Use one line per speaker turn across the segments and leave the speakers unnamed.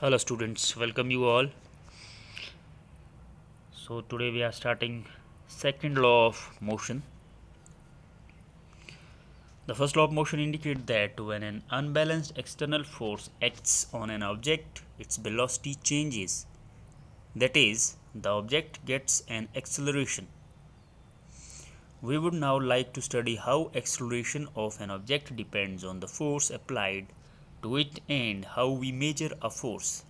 Hello students, welcome you all. So today we are starting second law of motion. The first law of motion indicates that when an unbalanced external force acts on an object, its velocity changes. That is, the object gets an acceleration. We would now like to study how acceleration of an object depends on the force applied to it and how we measure a force.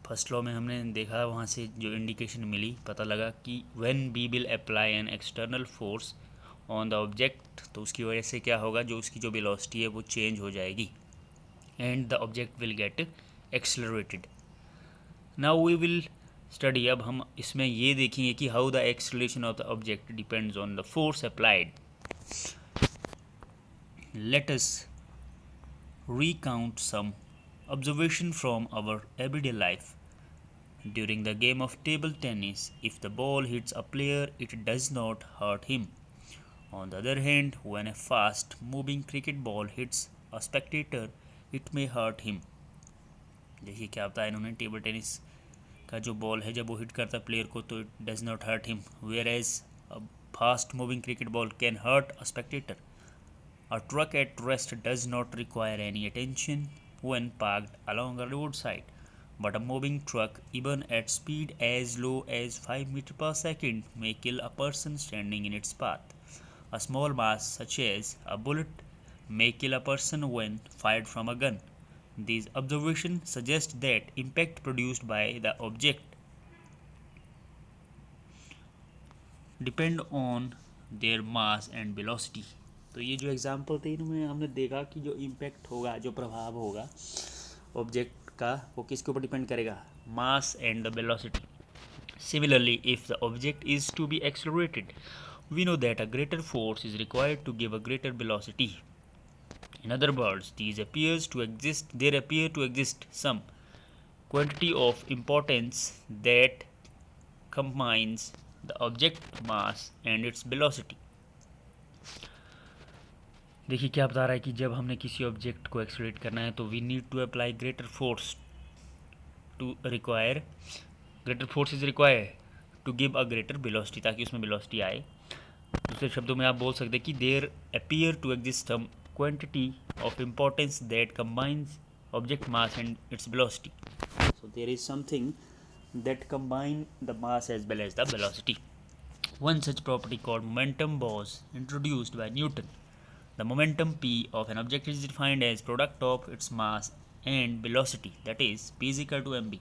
First law में हमने देखा वहाँ से जो indication मिली पता लगा कि when we will apply an external force on the object तो उसकी वजह से क्या होगा, जो उसकी जो वेलोसिटी है वो चेंज हो जाएगी and the object will get accelerated. Now we will study, अब हम इसमें ये देखेंगे कि how the acceleration of the object depends on the force applied. Let us recount some observation from our everyday life. During the game of table tennis, if the ball hits a player, it does not hurt him. On the other hand, when a fast moving cricket ball hits a spectator, it may hurt him. देखिए क्या बताया इन्होंने, table tennis का जो ball है जब वो hit करता है प्लेयर को तो it does not hurt him, whereas a fast moving cricket ball can hurt a spectator. A truck at rest does not require any attention when parked along a roadside, but a moving truck, even at speed as low as 5 meters per second, may kill a person standing in its path. A small mass, such as a bullet, may kill a person when fired from a gun. These observations suggest that impact produced by the object depend on their mass and velocity. तो ये जो example थे इनमें हमने देखा कि जो impact होगा, जो प्रभाव होगा ऑब्जेक्ट का, वो किसके ऊपर डिपेंड करेगा, mass and the velocity. Similarly, if the object is to be accelerated, we know that a greater force is required to give a greater velocity. In other words, there appear to exist some quantity of importance that combines the object mass and its velocity. देखिए क्या बता रहा है कि जब हमने किसी object को एक्सलेट करना है तो we need to apply greater force is required to give a greater velocity, ताकि उसमें वेलोसिटी आए. दूसरे शब्दों में आप बोल सकते हैं कि there appear to exist some quantity of importance that combines object mass and its velocity. So there is something that combine the mass as well as the velocity. One such property called momentum was introduced by Newton. The momentum p of an object is defined as product of its mass and velocity, that is p is equal to mv.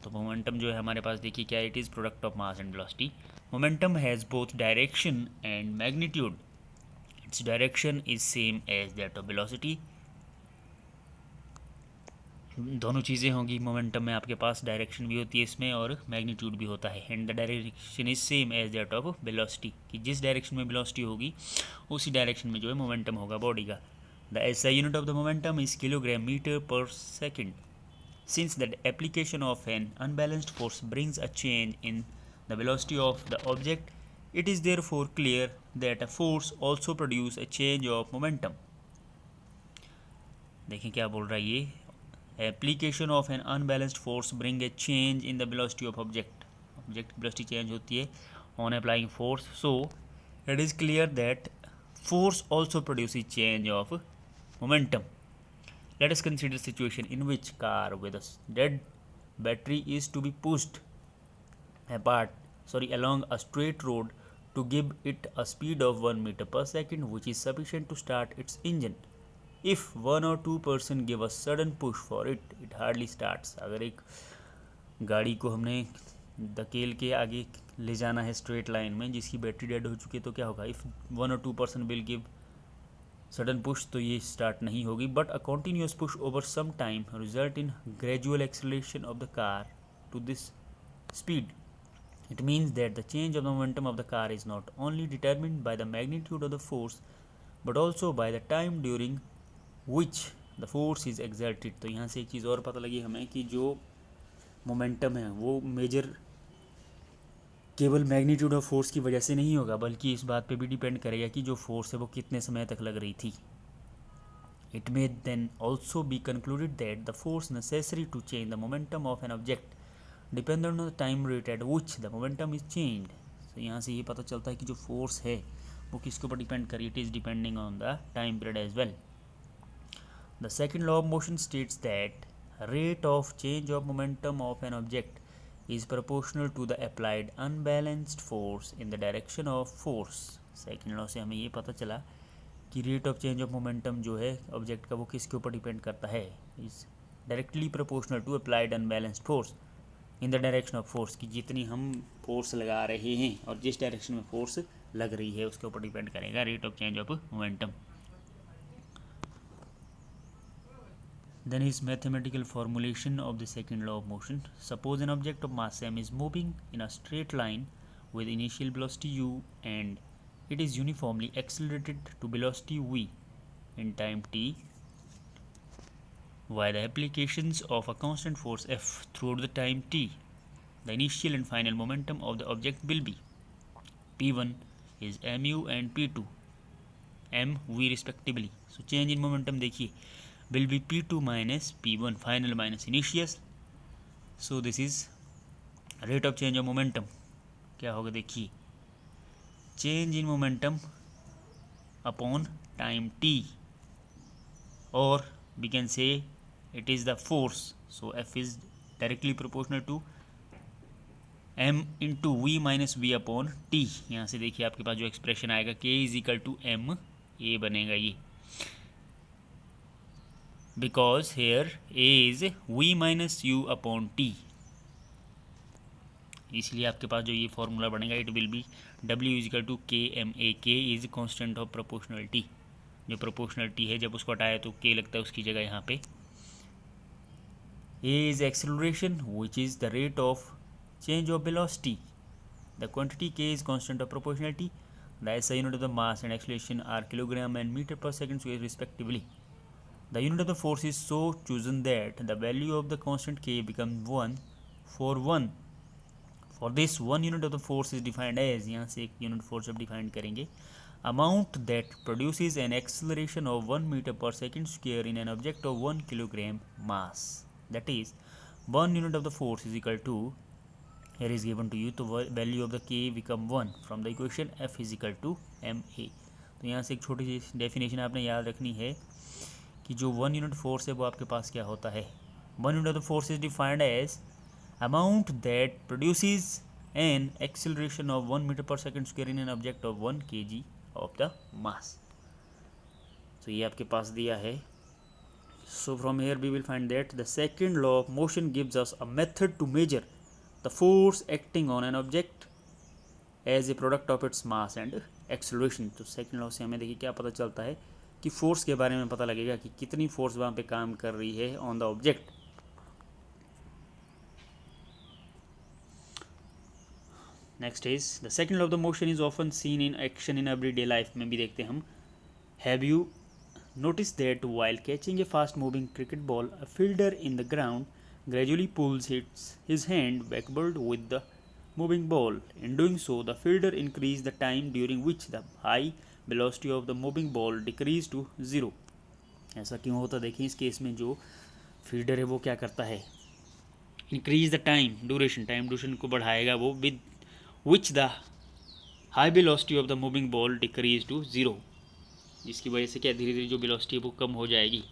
तो momentum जो है हमारे पास, देखिए क्या, it is product of mass and velocity. Momentum has both direction and magnitude. Its direction is same as that of velocity. दोनों चीज़ें होंगी मोमेंटम में, आपके पास डायरेक्शन भी होती है इसमें और मैग्नीट्यूड भी होता है. And the direction is same as that of velocity, कि जिस डायरेक्शन में वेलोसिटी होगी उसी डायरेक्शन में जो है मोमेंटम होगा बॉडी का. The SI unit of the momentum is kilogram metre per second. Since the application of an unbalanced force brings a change in the velocity of the object, it is therefore clear that a force also produces a change of momentum. देखें क्या बोल रहा है ये, application of an unbalanced force bring a change in the velocity of object velocity change होती है on applying force. So it is clear that force also produces change of momentum. Let us consider a situation in which car with a dead battery is to be pushed along a straight road to give it a speed of 1 meter per second, which is sufficient to start its engine. If one or two person give a sudden push for it, it hardly starts. अगर एक गाड़ी को हमने धकेल के आगे ले जाना है स्ट्रेट लाइन में जिसकी बैटरी डेड हो चुकी है तो क्या होगा, इफ़ वन और two person will give sudden push तो ये स्टार्ट नहीं होगी. But a continuous push over some time result in gradual acceleration of the car to this speed. It means that the change of the momentum of the car is not only determined by the magnitude of the force but also by the time during which the force is exerted. तो यहाँ से एक चीज़ और पता लगी हमें कि जो मोमेंटम है वो मेजर केवल मैग्नीट्यूड ऑफ फोर्स की वजह से नहीं होगा, बल्कि इस बात पे भी डिपेंड करेगा कि जो फोर्स है वो कितने समय तक लग रही थी. It may then also be concluded that the force necessary to change the momentum of an object depends on the time rate at which the momentum is changed. So यहाँ से ये पता चलता है कि जो फोर्स है वो किसके ऊपर डिपेंड करी, it is depending on the time period as well. The second law of motion states that rate of change of momentum of an object is proportional to the applied unbalanced force in the direction of force. Second law से हमें ये पता चला कि rate of change of momentum जो है object का वो किसके ऊपर डिपेंड करता है, is directly proportional to applied unbalanced force in the direction of force, कि जितनी हम फोर्स लगा रहे हैं और जिस डायरेक्शन में फोर्स लग रही है उसके ऊपर डिपेंड करेगा rate of change of momentum. Then his mathematical formulation of the second law of motion. Suppose an object of mass m is moving in a straight line with initial velocity u and it is uniformly accelerated to velocity v in time t by the applications of a constant force F throughout the time t. The initial and final momentum of the object will be P1 is mu and P2 m v respectively. So change in momentum देखिए will be P2 minus P1 final minus initial. So this is rate of change of momentum. क्या होगा देखिए, change in momentum upon time t, or we can say it is the force. So F is directly proportional to m into v minus v upon t. यहाँ से देखिए आपके पास जो expression आएगा k is equal to m a बनेगा ये, because here a is v minus u upon t. इसलिए आपके पास जो ये फॉर्मूला बनेगा it will be w is equal to k m a. k is constant of proportionality. जो proportionality है जब उसको हटाया तो k लगता है उसकी जगह यहाँ पे. a is acceleration which is the rate of change of velocity. The quantity k is constant of proportionality. The SI unit of the mass and acceleration are kilogram and meter per second square respectively. The unit of the force is so chosen that the value of the constant k becomes 1 for 1. For this, one unit of the force is defined as, यहाँ से एक unit force अब define करेंगे, amount that produces an acceleration of 1 meter per second square in an object of 1 kilogram mass. That is, 1 unit of the force is equal to, here is given to you, तो value of the k become 1 from the equation F is equal to ma. तो यहाँ से एक छोटी सी definition आपने याद रखनी है कि जो 1 यूनिट फोर्स है वो आपके पास क्या होता है. 1 unit of the force is defined as amount that produces an acceleration of 1 meter per second square in an object of 1 kg of the mass. So ये आपके पास दिया है. So from here we will find that the second law of motion gives us a method to measure the force acting on an object as a product of its mass and acceleration. तो second law से हमें देखिए क्या पता चलता है कि force के बारे में पता लगेगा कि कितनी फोर्स वहाँ पे काम कर रही है on the object. Next is the second law of the motion is often seen in action in everyday life में भी देखते हैं हम. Have you notice that while catching a fast moving cricket ball a fielder in the ground gradually pulls his hand backward with the moving ball. In doing so, the fielder increased the time during which the high velocity of the moving ball decreased to 0. ऐसा क्यों होता देखिए, इस case में जो fielder है वो क्या करता है, इंक्रीज द टाइम ड्यूरेशन को बढ़ाएगा वो with which the high velocity of the moving ball decrease to 0, जिसकी वजह से क्या धीरे धीरे जो वेलोसिटी है वो कम हो जाएगी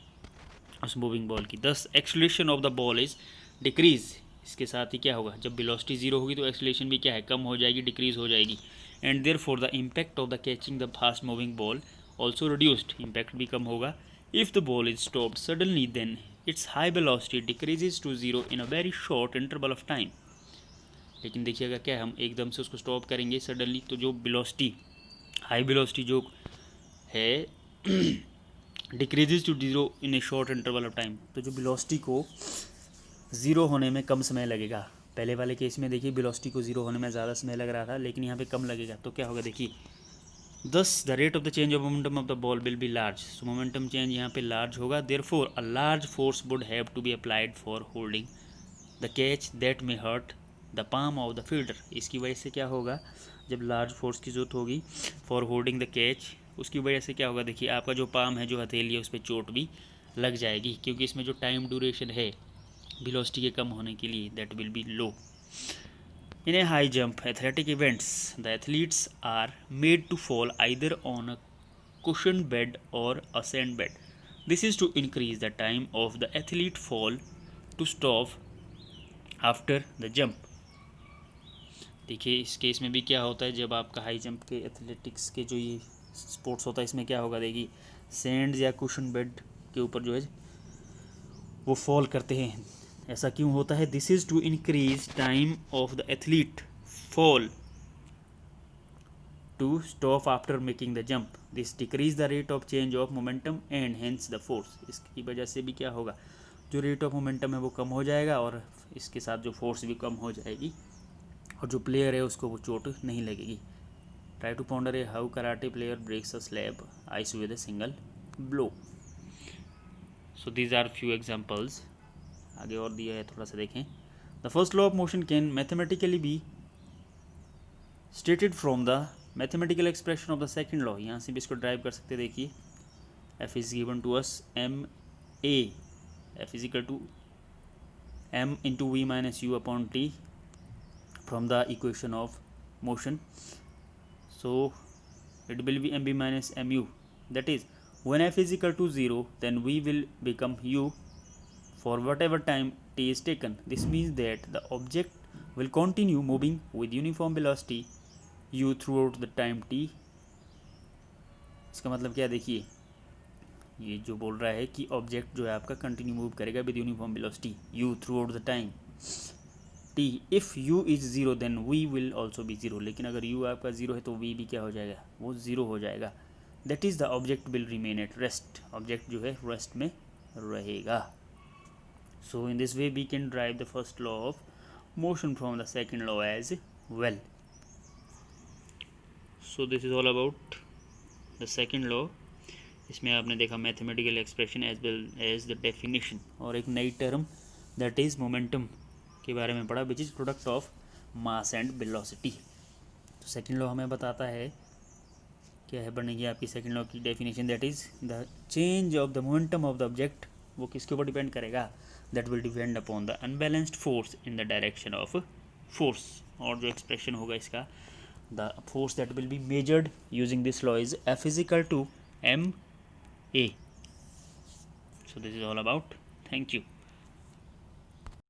उस मूविंग बॉल की. दस acceleration of the ball is decrease. इसके साथ ही क्या होगा, जब वेलोसिटी 0 होगी तो एक्सेलरेशन भी क्या है, कम हो जाएगी, डिक्रीज हो जाएगी. And therefore the impact of the catching the fast moving ball also reduced. Impact भी कम होगा. If the ball is stopped suddenly then its high velocity decreases to 0 in a very short interval of time. लेकिन देखिएगा क्या, हम एकदम से उसको स्टॉप करेंगे सडनली तो जो वेलोसिटी हाई वेलोसिटी जो है decreases to 0 in a short interval of time. तो जो वेलोसिटी को 0 होने में कम समय लगेगा. पहले वाले केस में देखिए वेलोसिटी को 0 होने में ज़्यादा समय लग रहा था, लेकिन यहाँ पे कम लगेगा. तो क्या होगा देखिए, thus the rate of the change of momentum of the ball will be large. So momentum change यहाँ पे लार्ज होगा. Therefore a large force would have to be applied for holding the catch that may hurt the palm of the fielder. इसकी वजह से क्या होगा, जब large force की जरूरत होगी फॉर होल्डिंग द कैच उसकी वजह से क्या होगा, देखिए आपका जो पाम है, जो हथेली है, उस पर चोट भी लग जाएगी, क्योंकि इसमें जो टाइम ड्यूरेशन है वेलोसिटी के कम होने के लिए, that will B low. In a high jump athletic events, the athletes are made to fall either on a cushioned bed or a sand bed. This is to increase the time of the athlete fall to stop after the jump. देखिए इस case में भी क्या होता है, जब आपका high jump के एथलेटिक्स के जो ये स्पोर्ट्स होता है, इसमें क्या होगा, देखिए सैंड या कुशन बेड के ऊपर जो है वो फॉल करते हैं. ऐसा क्यों होता है? This is to increase time of the athlete fall to stop after making the jump. This decrease the rate of change of momentum and hence the force. इसकी वजह से भी क्या होगा, जो रेट ऑफ मोमेंटम है वो कम हो जाएगा और इसके साथ जो फोर्स भी कम हो जाएगी और जो प्लेयर है उसको वो चोट नहीं लगेगी. Try to ponder a how karate player breaks a slab ice with a single blow. So these are few examples. आगे और दिया है, थोड़ा सा देखें. The first law of motion can mathematically be stated from the mathematical expression of the second law. यहाँ से भी इसको ड्राइव कर सकते. देखिए F is given to us M A, F is equal to M into we minus you upon T from the equation of motion. So it will be mb minus mu. That is, when f is equal to 0, then v will become u for whatever time t is taken. This means that the object will continue moving with uniform velocity u throughout the time t. इसका मतलब क्या, देखिए ये जो बोल रहा है कि ऑब्जेक्ट जो है आपका कंटिन्यू मूव करेगा with uniform velocity u throughout the time t. If u is zero then v will also be zero. लेकिन अगर u आपका ज़ीरो है तो v भी क्या हो जाएगा, वो ज़ीरो हो जाएगा. That is the object will remain at rest. Object जो है रेस्ट में रहेगा. So in this way we can drive the first law of motion from the second law as well. So this is all about the second law. इसमें आपने देखा mathematical expression as well as the definition, और एक नई term that is momentum के बारे में पढ़ा, which is product of mass and velocity. तो सेकेंड लॉ हमें बताता है, क्या है बनेगी आपकी सेकेंड लॉ की definition, that is the change of the momentum of the object. वो किसके ऊपर डिपेंड करेगा, that will depend upon the unbalanced force in the direction of force. और जो एक्सप्रेशन होगा इसका, the force that will be measured using this law is F equal to M A. So this is all about. Thank you.